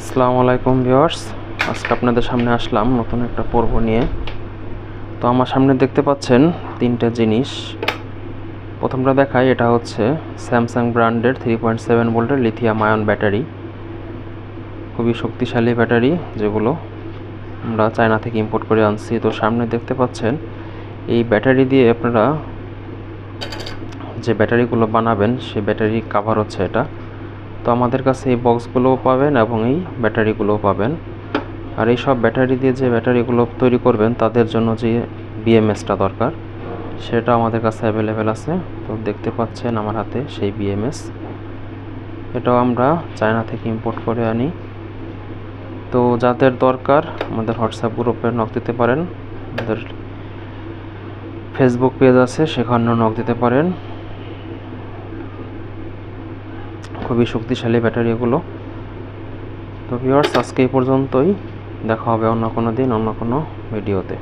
আসসালামু আলাইকুম ভিউয়ার্স, আজকে আপনাদের সামনে আসলাম নতুন একটা পর্ব নিয়ে। তো আমার সামনে দেখতে পাচ্ছেন তিনটা জিনিস। প্রথমটা দেখাই, এটা হচ্ছে স্যামসাং ব্র্যান্ডের 3.7 ভোল্টের লিথিয়াম আয়ন ব্যাটারি। খুবই শক্তিশালী ব্যাটারি, যেগুলো আমরা চায়না থেকে ইম্পোর্ট করে আনছি। তো সামনে দেখতে পাচ্ছেন এই ব্যাটারি দিয়ে আপনারা যে ব্যাটারিগুলো বানাবেন সেই ব্যাটারি কাভার হচ্ছে এটা। তো আমাদের কাছে এই বক্সগুলোও পাবেন এবং এই ব্যাটারিগুলোও পাবেন। আর এই সব ব্যাটারি দিয়ে যে ব্যাটারিগুলো তৈরি করবেন তাদের জন্য যে বিএমএসটা দরকার সেটা আমাদের কাছে অ্যাভেলেবেল আছে। তো দেখতে পাচ্ছেন আমার হাতে সেই বিএমএস, এটাও আমরা চায়না থেকে ইম্পোর্ট করে আনি। তো যাদের দরকার আমাদের হোয়াটসঅ্যাপ গ্রুপে নক দিতে পারেন, আমাদের ফেসবুক পেজ আছে সেখানেও নক দিতে পারেন। খুবই শক্তিশালী ব্যাটারি এগুলো। তো ভিউয়ার্স, আজকে এই পর্যন্তই, দেখা হবে অন্য কোনো দিন অন্য কোনো ভিডিওতে।